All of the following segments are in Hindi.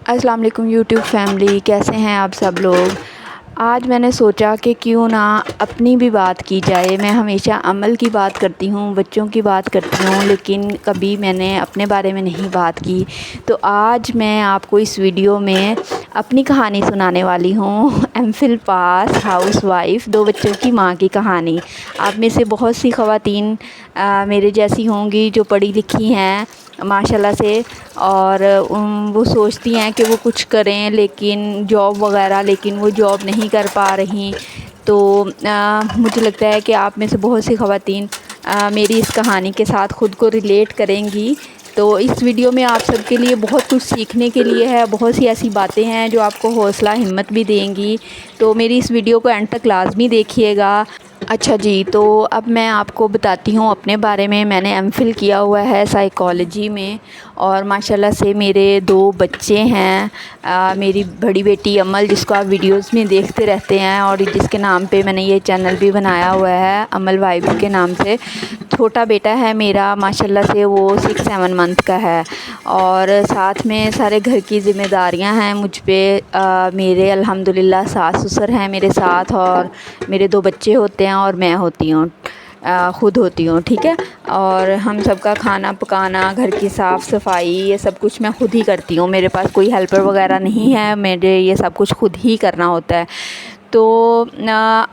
अस्सलाम वालेकुम यूट्यूब फैमिली, कैसे हैं आप सब लोग। आज मैंने सोचा कि क्यों ना अपनी भी बात की जाए। मैं हमेशा अमल की बात करती हूँ, बच्चों की बात करती हूँ, लेकिन कभी मैंने अपने बारे में नहीं बात की। तो आज मैं आपको इस वीडियो में अपनी कहानी सुनाने वाली हूँ। एमफिल पास, हाउसवाइफ़, 2 बच्चों की माँ की कहानी। आप में से बहुत सी ख़वातीन मेरे जैसी होंगी जो पढ़ी लिखी हैं माशाल्लाह से, और वो सोचती हैं कि वो कुछ करें लेकिन जॉब वगैरह, लेकिन वो जॉब नहीं कर पा रही। तो मुझे लगता है कि आप में से बहुत सी ख़वातीन मेरी इस कहानी के साथ ख़ुद को रिलेट करेंगी। तो इस वीडियो में आप सबके लिए बहुत कुछ सीखने के लिए है, बहुत सी ऐसी बातें हैं जो आपको हौसला हिम्मत भी देंगी। तो मेरी इस वीडियो को एंड तक लाज़मी देखिएगा। अच्छा जी, तो अब मैं आपको बताती हूँ अपने बारे में। मैंने एमफ़िल किया हुआ है साइकोलॉजी में, और माशाल्लाह से मेरे 2 बच्चे हैं। मेरी बड़ी बेटी अमल, जिसको आप वीडियोस में देखते रहते हैं और जिसके नाम पे मैंने ये चैनल भी बनाया हुआ है, अमल वाइब के नाम से। छोटा बेटा है मेरा, माशाल्लाह से वो 6-7 मंथ का है। और साथ में सारे घर की ज़िम्मेदारियां हैं मुझ पे। मेरे अल्हम्दुलिल्लाह सास ससुर हैं मेरे साथ, और मेरे 2 बच्चे होते हैं और मैं होती हूँ, ख़ुद होती हूँ, ठीक है। और हम सबका खाना पकाना, घर की साफ़ सफाई, ये सब कुछ मैं ख़ुद ही करती हूँ। मेरे पास कोई हेल्पर वगैरह नहीं है, मेरे ये सब कुछ ख़ुद ही करना होता है। तो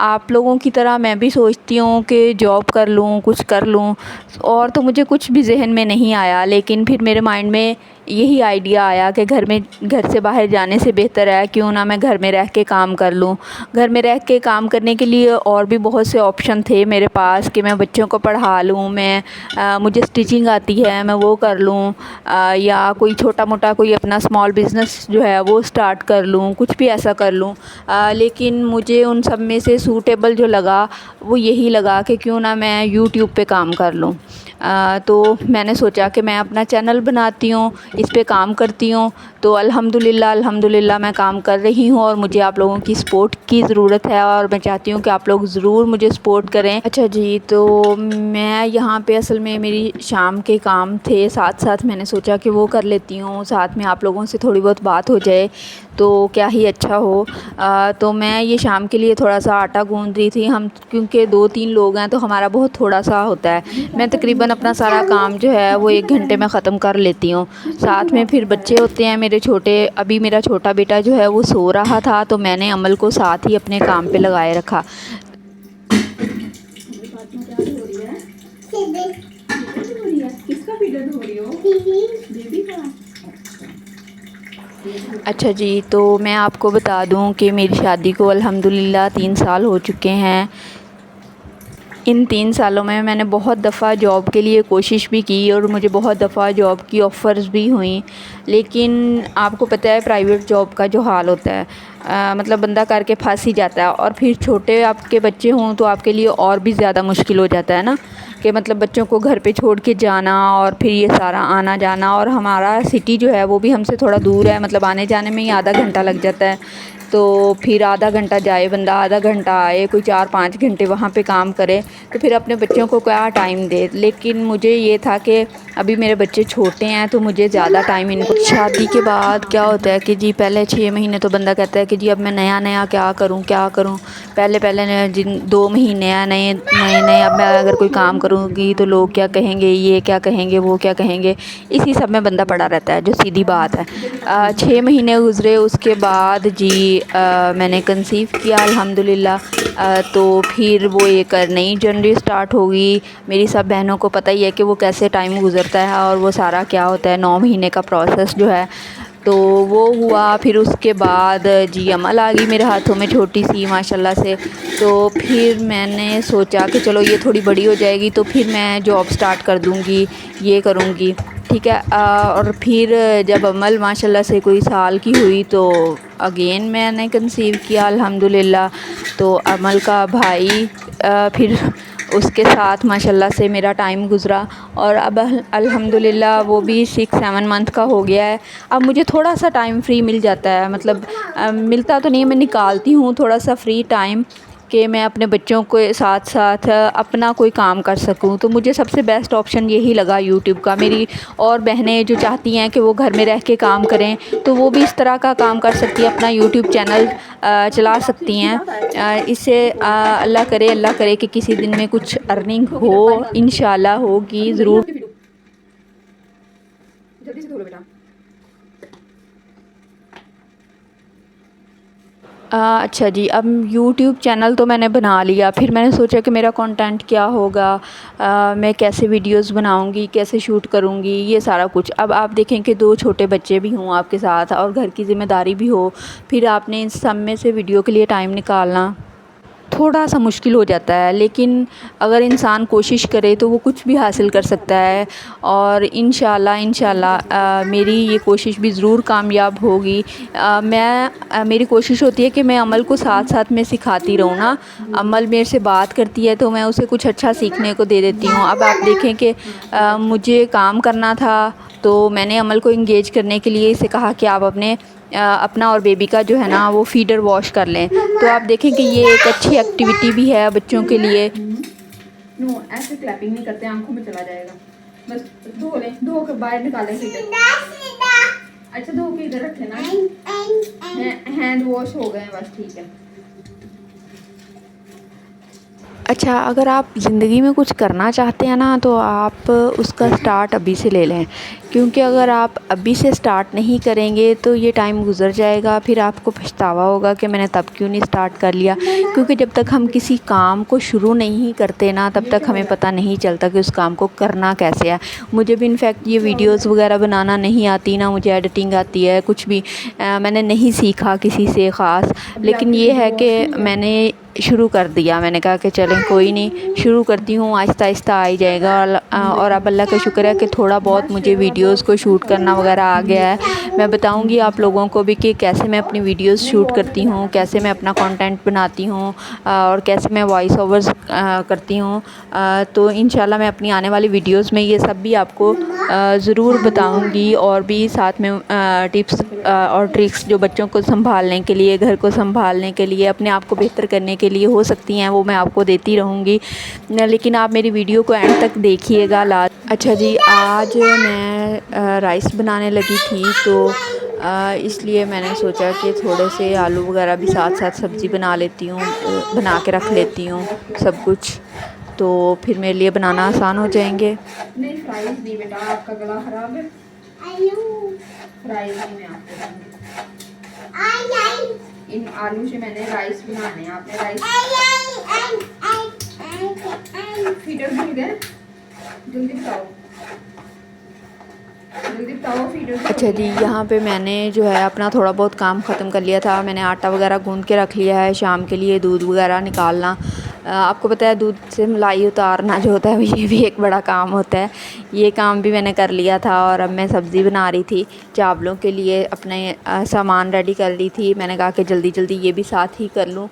आप लोगों की तरह मैं भी सोचती हूँ कि जॉब कर लूँ, कुछ कर लूँ, और तो मुझे कुछ भी ज़हन में नहीं आया। लेकिन फिर मेरे माइंड में यही आइडिया आया कि घर से बाहर जाने से बेहतर है क्यों ना मैं घर में रह के काम कर लूँ। घर में रह के काम करने के लिए और भी बहुत से ऑप्शन थे मेरे पास कि मैं बच्चों को पढ़ा लूँ, मुझे स्टिचिंग आती है, मैं वो कर लूँ, या कोई छोटा मोटा कोई अपना स्मॉल बिज़नेस जो है वो स्टार्ट कर लूँ, कुछ भी ऐसा कर लूँ। लेकिन मुझे उन सब में से सूटेबल जो लगा वो यही लगा कि क्यों ना मैं यूट्यूब पे काम कर लूँ। तो मैंने सोचा कि मैं अपना चैनल बनाती हूँ, इस पे काम करती हूँ। तो अल्हम्दुलिल्लाह मैं काम कर रही हूँ, और मुझे आप लोगों की सपोर्ट की ज़रूरत है, और मैं चाहती हूँ कि आप लोग ज़रूर मुझे सपोर्ट करें। अच्छा जी, तो मैं यहाँ पे असल में मेरी शाम के काम थे, साथ साथ मैंने सोचा कि वो कर लेती हूँ, साथ में आप लोगों से थोड़ी बहुत बात हो जाए तो क्या ही अच्छा हो। तो मैं ये शाम के लिए थोड़ा सा आटा गूँध रही थी। हम क्योंकि 2-3 लोग हैं तो हमारा बहुत थोड़ा सा होता है। मैं तकरीबन अपना सारा काम जो है वो 1 घंटे में ख़त्म कर लेती हूँ। साथ में फिर बच्चे होते हैं मेरे छोटे। अभी मेरा छोटा बेटा जो है वो सो रहा था, तो मैंने अमल को साथ ही अपने काम पे लगाए रखा। अच्छा जी, तो मैं आपको बता दूं कि मेरी शादी को अल्हम्दुलिल्लाह 3 साल हो चुके हैं। इन 3 सालों में मैंने बहुत दफ़ा जॉब के लिए कोशिश भी की, और मुझे बहुत दफ़ा जॉब की ऑफ़र्स भी हुई। लेकिन आपको पता है प्राइवेट जॉब का जो हाल होता है, मतलब बंदा करके फंस ही जाता है। और फिर छोटे आपके बच्चे हों तो आपके लिए और भी ज़्यादा मुश्किल हो जाता है ना, कि मतलब बच्चों को घर पे छोड़ के जाना, और फिर ये सारा आना जाना। और हमारा सिटी जो है वो भी हमसे थोड़ा दूर है, मतलब आने जाने में ही आधा घंटा लग जाता है। तो फिर आधा घंटा जाए बंदा, आधा घंटा आए, कोई 4-5 घंटे वहाँ पे काम करे, तो फिर अपने बच्चों को क्या टाइम दे। लेकिन मुझे ये था कि अभी मेरे बच्चे छोटे हैं तो मुझे ज़्यादा टाइम इनको। शादी के बाद क्या होता है कि जी पहले 6 महीने तो बंदा कहता है कि जी अब मैं नया क्या करूँ क्या करूँ। पहले जिन 2 महीने नए नए अब मैं अगर कोई काम करूँगी तो लोग क्या कहेंगे, ये क्या कहेंगे, वो क्या कहेंगे, इसी सब में बंदा पड़ा रहता है, जो सीधी बात है। 6 महीने गुज़रे, उसके बाद जी मैंने कंसीव किया अल्हम्दुलिल्लाह। तो फिर वो एक नई जर्नी स्टार्ट होगी। मेरी सब बहनों को पता ही है कि वो कैसे टाइम गुज़रता है, और वो सारा क्या होता है 9 महीने का प्रोसेस जो है। तो वो हुआ, फिर उसके बाद जी अमल आ गई मेरे हाथों में, छोटी सी माशाल्लाह से। तो फिर मैंने सोचा कि चलो ये थोड़ी बड़ी हो जाएगी तो फिर मैं जॉब स्टार्ट कर दूँगी, ये करूँगी, ठीक है। और फिर जब अमल माशाल्लाह से कोई साल की हुई तो अगेन मैंने कंसीव किया अल्हम्दुलिल्लाह। तो अमल का भाई फिर उसके साथ माशाल्लाह से मेरा टाइम गुज़रा, और अब अल्हम्दुलिल्लाह वो भी 6-7 मंथ का हो गया है। अब मुझे थोड़ा सा टाइम फ्री मिल जाता है, मतलब मिलता तो नहीं, मैं निकालती हूँ थोड़ा सा फ्री टाइम, कि मैं अपने बच्चों के साथ साथ अपना कोई काम कर सकूं। तो मुझे सबसे बेस्ट ऑप्शन यही लगा यूट्यूब का। मेरी और बहनें जो चाहती हैं कि वो घर में रह के काम करें, तो वो भी इस तरह का काम कर सकती हैं, अपना यूट्यूब चैनल चला सकती हैं। इससे अल्लाह करे कि किसी दिन में कुछ अर्निंग हो, इंशाल्लाह होगी ज़रूर। जल्दी से धो लो बेटा। अच्छा जी, अब यूट्यूब चैनल तो मैंने बना लिया। फिर मैंने सोचा कि मेरा कंटेंट क्या होगा, मैं कैसे वीडियोस बनाऊंगी, कैसे शूट करूंगी, ये सारा कुछ। अब आप देखें कि 2 छोटे बच्चे भी हों आपके साथ और घर की ज़िम्मेदारी भी हो, फिर आपने इन सब में से वीडियो के लिए टाइम निकालना थोड़ा सा मुश्किल हो जाता है। लेकिन अगर इंसान कोशिश करे तो वो कुछ भी हासिल कर सकता है। और इंशाल्लाह मेरी ये कोशिश भी ज़रूर कामयाब होगी। मेरी कोशिश होती है कि मैं अमल को साथ साथ में सिखाती रहूँ ना। अमल मेरे से बात करती है तो मैं उसे कुछ अच्छा सीखने को दे देती हूँ। अब आप देखें कि मुझे काम करना था, तो मैंने अमल को इंगेज करने के लिए इसे कहा कि आप अपना और बेबी का जो है ना वो फीडर वॉश कर लें। तो आप देखें कि ये एक अच्छी एक्टिविटी भी है बच्चों के लिए। नो, ऐसे क्लैपिंग नहीं करते, आंखों में चला जाएगा। बस धो लें, धो के बाहर निकालें फीडर। अच्छा, धो के इधर रखें ना, हैंड वॉश हो गए बस, ठीक है। अच्छा, अगर आप ज़िंदगी में कुछ करना चाहते हैं ना, तो आप उसका स्टार्ट अभी से ले लें। क्योंकि अगर आप अभी से स्टार्ट नहीं करेंगे तो ये टाइम गुज़र जाएगा, फिर आपको पछतावा होगा कि मैंने तब क्यों नहीं स्टार्ट कर लिया। क्योंकि जब तक हम किसी काम को शुरू नहीं करते ना, तब तक हमें पता नहीं चलता कि उस काम को करना कैसे है। मुझे भी इनफैक्ट ये वीडियोस वगैरह बनाना नहीं आती, ना मुझे एडिटिंग आती है, कुछ भी मैंने नहीं सीखा किसी से ख़ास। लेकिन ये है कि मैंने शुरू कर दिया। मैंने कहा कि चलें कोई नहीं, शुरू करती हूँ, आहिस्ता आहिस्ता आ ही जाएगा। और अब अल्लाह का शुक्र है कि थोड़ा बहुत मुझे वीडियोस को शूट करना वगैरह आ गया है। मैं बताऊँगी आप लोगों को भी कि कैसे मैं अपनी वीडियोस शूट करती हूँ, कैसे मैं अपना कंटेंट बनाती हूँ और कैसे मैं वॉइस ओवर्स करती हूँ। तो इंशाल्लाह मैं अपनी आने वाली वीडियोस में ये सब भी आपको ज़रूर बताऊँगी। और भी साथ में टिप्स और ट्रिक्स जो बच्चों को संभालने के लिए, घर को संभालने के लिए, अपने आप को बेहतर करने के लिए हो सकती हैं, वो मैं आपको देती रहूँगी। लेकिन आप मेरी वीडियो को एंड तक देखिएगा। अच्छा जी, आज मैं राइस बनाने लगी थी, तो इसलिए मैंने सोचा कि थोड़े से आलू वगैरह भी साथ साथ सब्ज़ी बना लेती हूँ, बना के रख लेती हूँ सब कुछ, तो फिर मेरे लिए बनाना आसान हो जाएंगे। नहीं, फ्राइज़ नहीं बेटा, आपका गला ख़राब है। फ्राइज़ नहीं मैं आपको इन आलू से मैंने राइस बनाने हैं। आपने राइस फीडर भूल गए, जल्दी बताओ, जल्दी बताओ फीडर। अच्छा जी, यहाँ पे मैंने जो है अपना थोड़ा बहुत काम ख़त्म कर लिया था। मैंने आटा वगैरह गूंद के रख लिया है शाम के लिए, दूध वगैरह निकालना। आपको पता है दूध से मलाई उतारना जो होता है ये भी एक बड़ा काम होता है। ये काम भी मैंने कर लिया था। और अब मैं सब्ज़ी बना रही थी चावलों के लिए, अपने सामान रेडी कर ली थी। मैंने कहा कि जल्दी जल्दी ये भी साथ ही कर लूँ।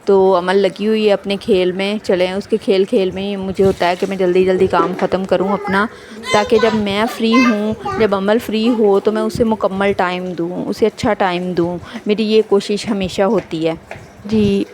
तो अमल लगी हुई है अपने खेल में, चलें उसके खेल में ही मुझे होता है कि मैं जल्दी जल्दी काम ख़त्म करूं अपना, ताकि जब मैं फ़्री हूं, जब अमल फ़्री हो तो मैं उसे मुकम्मल टाइम दूं, उसे अच्छा टाइम दूं। मेरी ये कोशिश हमेशा होती है जी।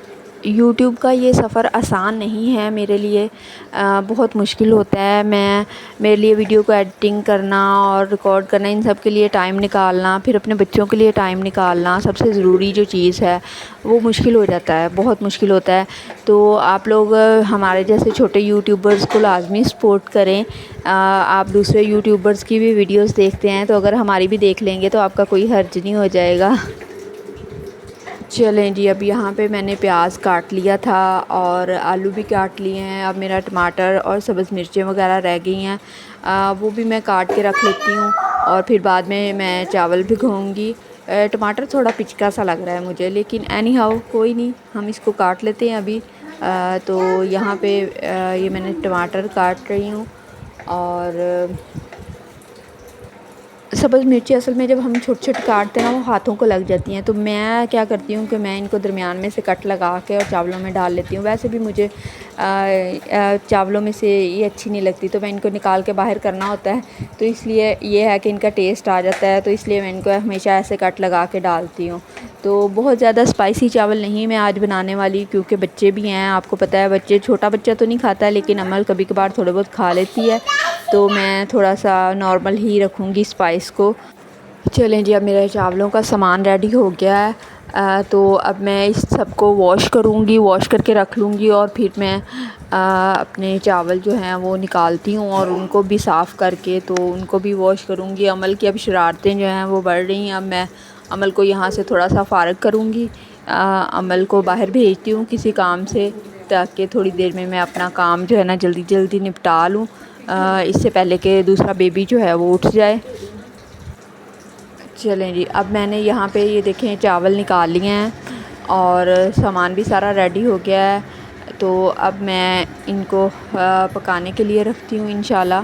यूट्यूब का ये सफ़र आसान नहीं है मेरे लिए, बहुत मुश्किल होता है। मेरे लिए वीडियो को एडिटिंग करना और रिकॉर्ड करना, इन सब के लिए टाइम निकालना, फिर अपने बच्चों के लिए टाइम निकालना, सबसे ज़रूरी जो चीज़ है वो मुश्किल हो जाता है, बहुत मुश्किल होता है। तो आप लोग हमारे जैसे छोटे यूट्यूबर्स को लाजमी सपोर्ट करें। आप दूसरे यूट्यूबर्स की भी वीडियोस देखते हैं, तो अगर हमारी भी देख लेंगे तो आपका कोई हर्ज नहीं हो जाएगा। चलें जी, अब यहाँ पे मैंने प्याज काट लिया था और आलू भी काट लिए हैं। अब मेरा टमाटर और सब्ज़ मिर्चें वगैरह रह गई हैं, वो भी मैं काट के रख लेती हूँ। और फिर बाद में मैं चावल भिगोऊँगी। टमाटर थोड़ा पिचका सा लग रहा है मुझे, लेकिन एनी हाउ कोई नहीं, हम इसको काट लेते हैं अभी। तो यहाँ पे ये मैंने टमाटर काट रही हूँ। और सब्ज़ मिर्ची असल में जब हम छोटे छोटे काटते हैं ना, वो हाथों को लग जाती हैं। तो मैं क्या करती हूँ कि मैं इनको दरमियान में से कट लगा के और चावलों में डाल लेती हूँ। वैसे भी मुझे चावलों में से ये अच्छी नहीं लगती, तो मैं इनको निकाल के बाहर करना होता है। तो इसलिए ये है कि इनका टेस्ट आ जाता है, तो इसलिए मैं इनको हमेशा ऐसे कट लगा के डालती हूँ। तो बहुत ज़्यादा स्पाइसी चावल नहीं मैं आज बनाने वाली, क्योंकि बच्चे भी हैं, आपको पता है बच्चे, छोटा बच्चा तो नहीं खाता लेकिन अमल कभी कभार थोड़े बहुत खा लेती है, तो मैं थोड़ा सा नॉर्मल ही रखूँगी स्पाइस को। चलें जी, अब मेरे चावलों का सामान रेडी हो गया है। तो अब मैं इस सबको वॉश करूँगी, वॉश करके रख लूँगी और फिर मैं अपने चावल जो हैं वो निकालती हूँ और उनको भी साफ़ करके तो उनको भी वॉश करूँगी। अमल की अब शरारतें जो हैं वो बढ़ रही हैं। अब मैं अमल को यहाँ से थोड़ा सा फ़ारग करूँगी, अमल को बाहर भेजती हूँ किसी काम से, ताकि थोड़ी देर में मैं अपना काम जो है ना जल्दी जल्दी निपटा लूँ, इससे पहले कि दूसरा बेबी जो है वो उठ जाए। चलें जी, अब मैंने यहाँ पे ये देखें चावल निकाल लिए हैं और सामान भी सारा रेडी हो गया है। तो अब मैं इनको पकाने के लिए रखती हूँ इंशाल्लाह।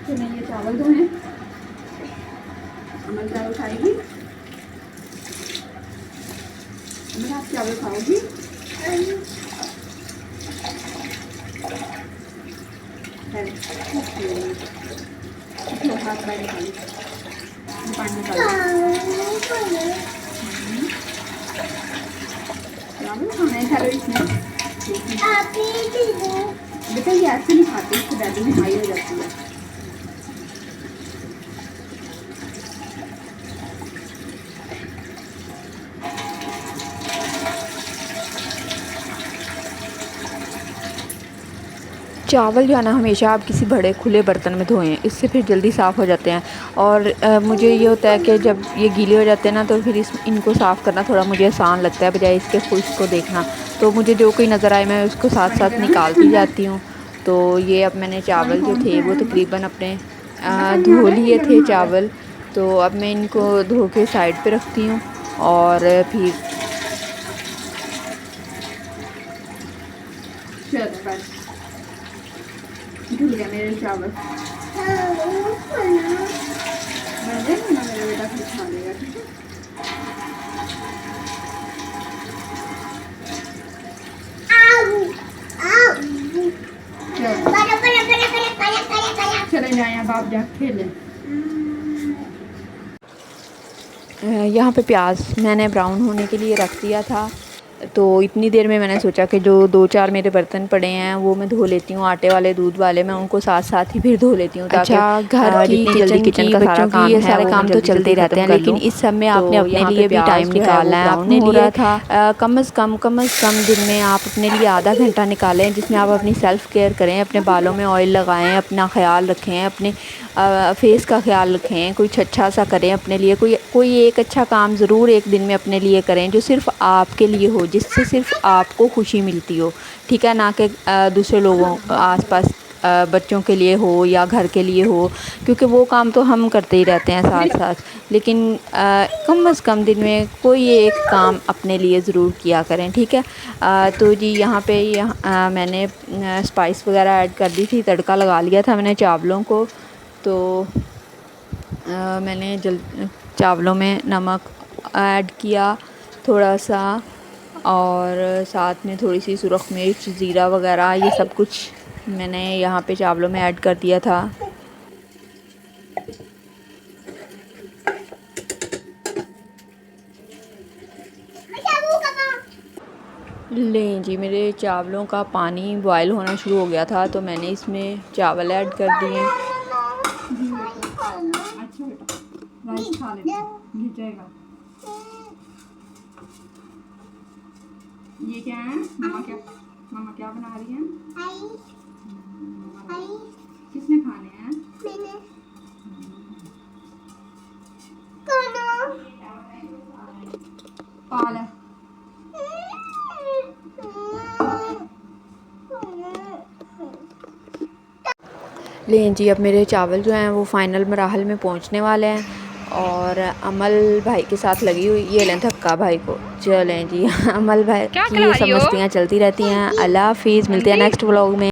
तो मैं ये चावल जो हैं अमल चावल खाएगी, अमल आप चावल खाओगी? हाथ बाहर निकाली, पानी निकाली, चावल खाना है खा इसमें बेटा, ये ऐसे नहीं खाते, इसके दादी में हाई हो जाती है। चावल जो है ना हमेशा आप किसी बड़े खुले बर्तन में धोएं, इससे फिर जल्दी साफ़ हो जाते हैं। और मुझे ये होता है कि जब ये गीले हो जाते हैं ना तो फिर इनको साफ़ करना थोड़ा मुझे आसान लगता है बजाय इसके खुश्क को देखना। तो मुझे जो कोई नज़र आए मैं उसको साथ साथ निकालती जाती हूँ। तो ये अब मैंने चावल जो थे वो तकरीबन अपने धो लिए थे चावल, तो अब मैं इनको धो के साइड पे रखती हूँ और फिर धुल गया मेरे चावल, मेरा बेटा फिर खा लेगा, ठीक है। चले जाएं, अब आप जा खेलें। यहाँ पे प्याज मैंने ब्राउन होने के लिए रख दिया था, तो इतनी देर में मैंने सोचा कि जो 2-4 मेरे बर्तन पड़े हैं वो मैं धो लेती हूँ, आटे वाले दूध वाले, मैं उनको साथ साथ ही फिर धो लेती हूँ ताकि घर की जल्दी किचन का सारा काम ये सारे काम तो चलते रहते हैं, लेकिन इस सब में आपने अपने लिए भी टाइम निकालना है। अपने लिए था कम से कम दिन में आप अपने लिए आधा घंटा निकालें जिसमें आप अपनी सेल्फ़ केयर करें, अपने बालों में ऑयल लगाएं, अपना ख्याल रखें, अपने फेस का ख्याल रखें, कुछ अच्छा सा करें अपने लिए, कोई एक अच्छा काम ज़रूर एक दिन में अपने लिए करें जो सिर्फ़ आपके लिए हो, जिससे सिर्फ़ आपको खुशी मिलती हो, ठीक है, ना कि दूसरे लोगों आसपास बच्चों के लिए हो या घर के लिए हो, क्योंकि वो काम तो हम करते ही रहते हैं साथ साथ, लेकिन कम से कम दिन में कोई एक काम अपने लिए ज़रूर किया करें, ठीक है। तो जी यहाँ पे मैंने स्पाइस वगैरह ऐड कर दी थी, तड़का लगा लिया था मैंने चावलों को। तो मैंने चावलों में नमक ऐड किया थोड़ा सा और साथ में थोड़ी सी सुरख मिर्च, ज़ीरा वगैरह, ये सब कुछ मैंने यहाँ पे चावलों में ऐड कर दिया था। लें जी, मेरे चावलों का पानी बॉयल होना शुरू हो गया था, तो मैंने इसमें चावल ऐड कर दिए। राइस खा लेते गिर जाएगा। ये क्या है? मामा क्या बना रही हैं? किसने खाने हैं? मैंने। पाल है। लें जी, अब मेरे चावल जो हैं वो फ़ाइनल मराहल में पहुंचने वाले हैं और अमल भाई के साथ लगी हुई, ये लें धक्का भाई को। चलें जी, अमल भाई की ये सब मस्तियाँ चलती रहती हैं। अल्लाह हाफ़िज़, मिलते हैं नेक्स्ट व्लॉग में।